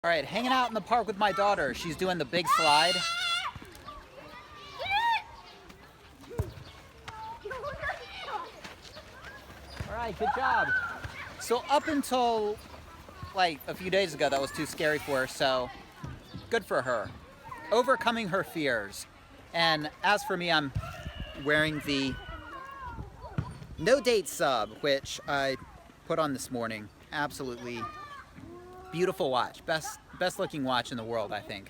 All right, hanging out in the park with my daughter. She's doing the big slide. All right, good job. So up until like a few days ago, that was too scary for her, so good for her. Overcoming her fears. And as for me, I'm wearing the No Date sub, which I put on this morning. Absolutely beautiful watch. Best looking watch in the world, I think.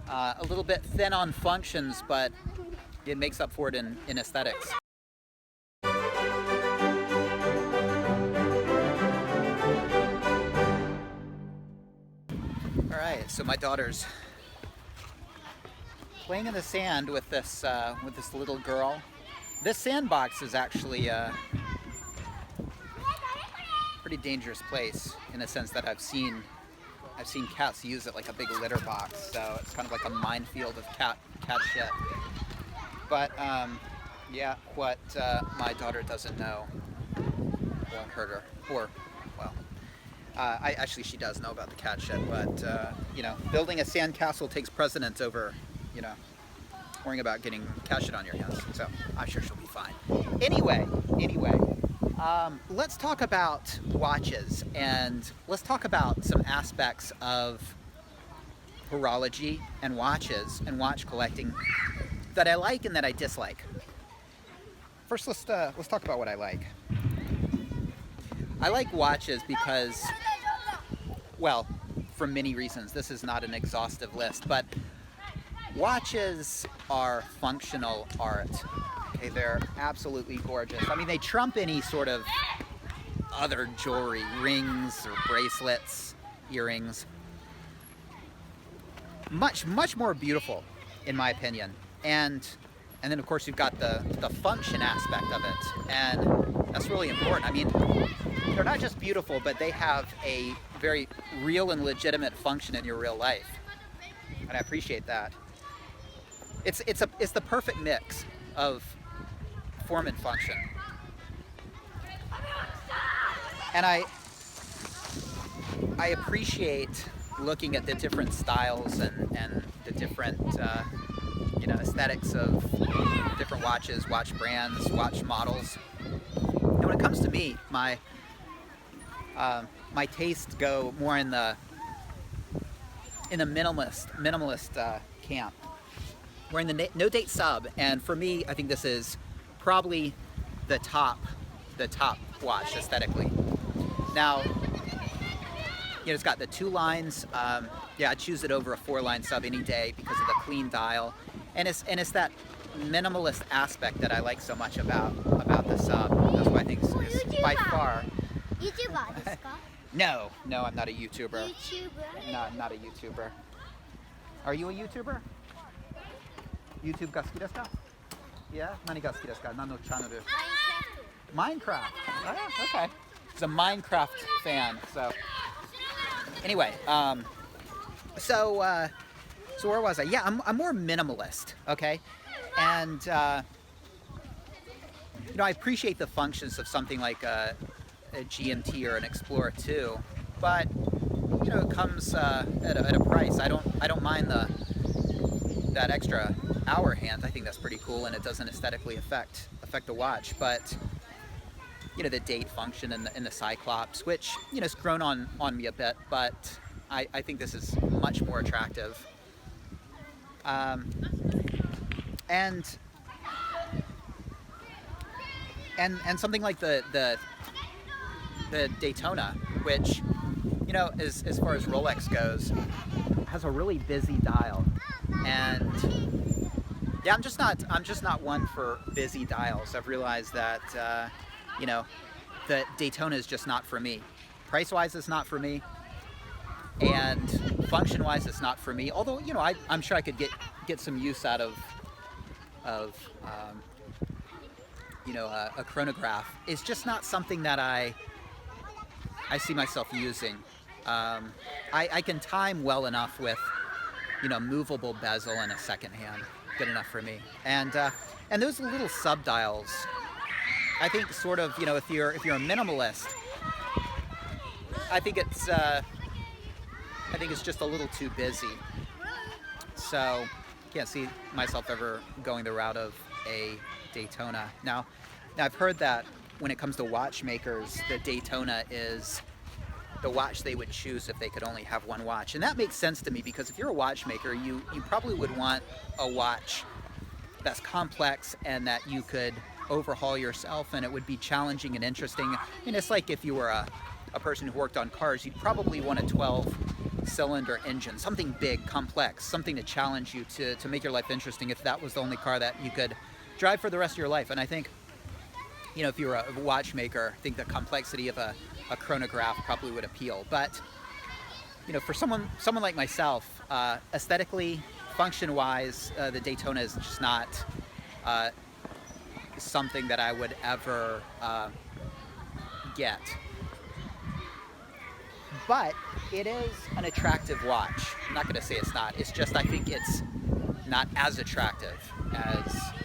A little bit thin on functions, but it makes up for it in aesthetics. All right, so my daughter's playing in the sand with this little girl. This sandbox is actually a pretty dangerous place in the sense that I've seen cats use it like a big litter box. So it's kind of like a minefield of cat shit. But yeah, what my daughter doesn't know won't hurt her. Or, well, actually she does know about the cat shit, but you know, building a sandcastle takes precedence over, you know, worrying about getting cat shit on your hands. So I'm sure she'll be fine. Anyway, let's talk about watches, and let's talk about some aspects of horology and watches and watch collecting that I like and that I dislike. First, let's talk about what I like. I like watches because, well, for many reasons. This is not an exhaustive list, but watches are functional art. Okay, they're absolutely gorgeous. I mean, they trump any sort of other jewelry, rings or bracelets, earrings. Much more beautiful, in my opinion. And then of course you've got the function aspect of it, and that's really important. I mean, they're not just beautiful, but they have a very real and legitimate function in your real life, and I appreciate that. It's the perfect mix of form and function. And I appreciate looking at the different styles and the different you know, aesthetics of different watches, watch brands, watch models. And when it comes to me, my tastes go more in the minimalist camp. We're in the No Date sub, and for me, I think this is probably the top watch aesthetically. Now, you know, it's got the 2 lines. Yeah, I'd choose it over a 4-line sub any day because of the clean dial, and it's that minimalist aspect that I like so much about the sub. That's why I think it's by far. YouTuber ですか? No, I'm not a YouTuber. YouTuber? No, I'm not a YouTuber. Are you a YouTuber? YouTube が好きですか? Yeah? 何が好きですか? 何のチャンネル? Minecraft. Oh, okay. He's a Minecraft fan. So anyway, so where was I? Yeah, I'm more minimalist. Okay, and you know, I appreciate the functions of something like a GMT or an Explorer 2, but you know, it comes at a price. I don't mind that extra hour hand. I think that's pretty cool, and it doesn't aesthetically affect the watch. But you know, the date function and the Cyclops, which, you know, has grown on me a bit, but I think this is much more attractive. And something like the Daytona, which, you know, as far as Rolex goes, has a really busy dial. And yeah, I'm just not one for busy dials. I've realized that you know, the Daytona is just not for me. Price-wise, it's not for me, and function-wise, it's not for me. Although, you know, I'm sure I could get some use out of you know, a chronograph. It's just not something that I see myself using. I can time well enough with, you know, movable bezel and a second hand. Good enough for me. And those little sub dials, I think, sort of, you know, if you're a minimalist, I think it's I think it's just a little too busy. So can't see myself ever going the route of a Daytona. Now I've heard that when it comes to watchmakers, the Daytona is the watch they would choose if they could only have one watch. And that makes sense to me, because if you're a watchmaker, you probably would want a watch that's complex and that you could overhaul yourself, and it would be challenging and interesting. I mean, it's like if you were a person who worked on cars, you'd probably want a 12-cylinder engine, something big, complex, something to challenge you, to make your life interesting, if that was the only car that you could drive for the rest of your life. And I think, you know, if you were a watchmaker, I think the complexity of a chronograph probably would appeal. But, you know, for someone like myself, aesthetically, function-wise, the Daytona is just not something that I would ever get. But it is an attractive watch. I'm not going to say it's not. It's just I think it's not as attractive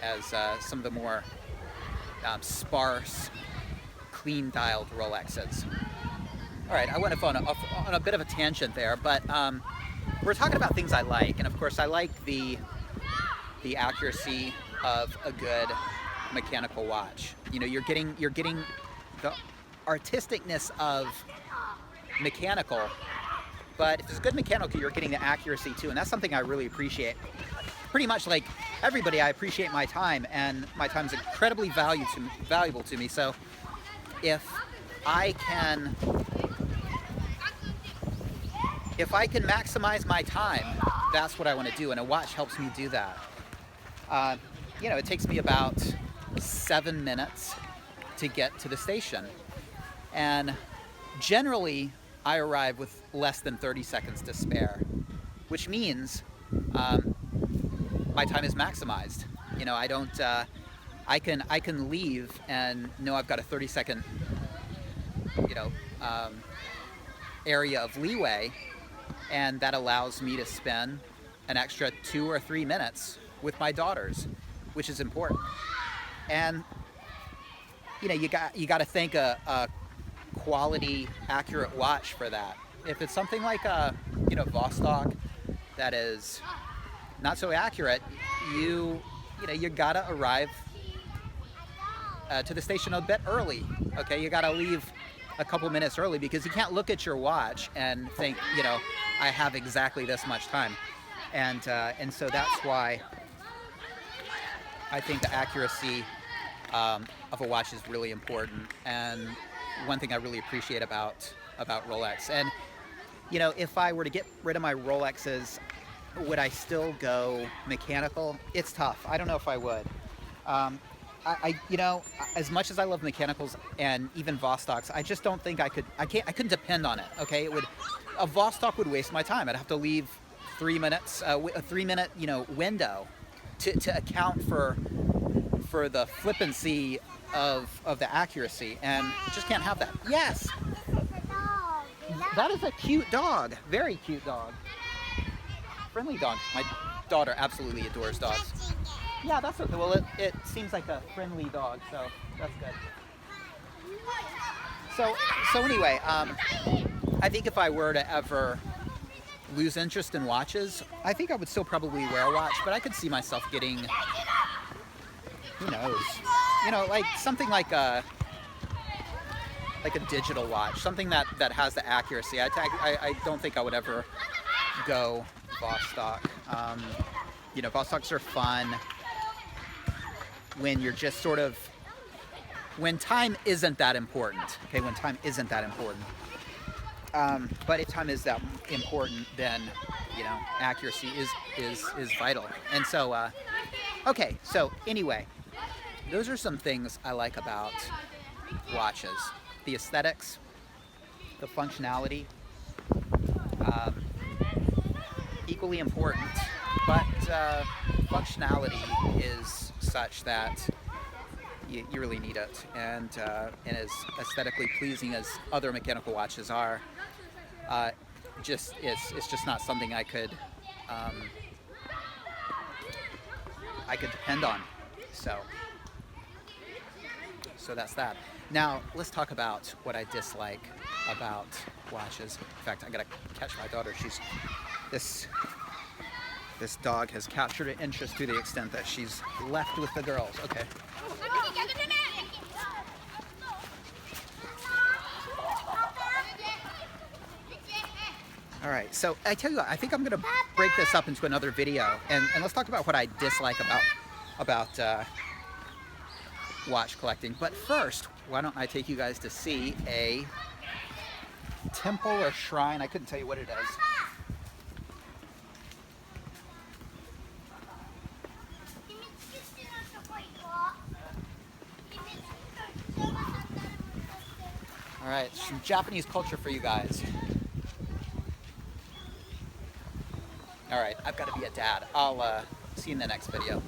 as some of the more sparse, clean-dialed Rolexes. All right, I went off on a bit of a tangent there, but we're talking about things I like, and of course I like the accuracy of a good mechanical watch. You know, you're getting the artisticness of mechanical, but if it's good mechanical, you're getting the accuracy too, and that's something I really appreciate. Pretty much like everybody, I appreciate my time, and my time is incredibly valuable to me. So if I can maximize my time, that's what I want to do, and a watch helps me do that. You know, it takes me about 7 minutes to get to the station, and generally I arrive with less than 30 seconds to spare, which means my time is maximized. You know, I don't. I can leave and know I've got a 30-second, you know, area of leeway, and that allows me to spend an extra 2 or 3 minutes with my daughters, which is important. And you know, you got to thank a quality, accurate watch for that. If it's something like a, you know, Vostok that is not so accurate, you gotta arrive to the station a bit early. Okay, you gotta leave a couple minutes early, because you can't look at your watch and think, you know, I have exactly this much time. And so that's why I think the accuracy of a watch is really important, and one thing I really appreciate about Rolex. And you know, if I were to get rid of my Rolexes, would I still go mechanical? It's tough. I don't know if I would. I you know, as much as I love mechanicals and even Vostoks, I just don't think I couldn't depend on it. Okay, a Vostok would waste my time. I'd have to leave 3 minutes, a 3-minute, you know, window to account for the flippancy of the accuracy, and just can't have that. Yes, that is a cute dog. Very cute dog. Friendly dog. My daughter absolutely adores dogs. Yeah, that's okay. Well, it seems like a friendly dog, so that's good. So anyway, I think if I were to ever lose interest in watches, I think I would still probably wear a watch, but I could see myself getting, who knows, you know, like something like a digital watch, something that has the accuracy. I don't think I would ever go Vostok. You know, Vostoks are fun when you're just sort of, when time isn't that important. Okay, when time isn't that important. But if time is that important, then, you know, accuracy is vital. And so, okay, so anyway, those are some things I like about watches. The aesthetics, the functionality, equally important, but functionality is such that you really need it, and as aesthetically pleasing as other mechanical watches are, it's just not something I could So that's that. Now let's talk about what I dislike about watches. In fact, I gotta catch my daughter. This dog has captured her interest to the extent that she's left with the girls. Okay. All right, so I tell you what, I think I'm gonna break this up into another video, and let's talk about what I dislike about watch collecting. But first, why don't I take you guys to see a temple or shrine? I couldn't tell you what it is. All right, some Japanese culture for you guys. All right, I've got to be a dad. I'll see you in the next video.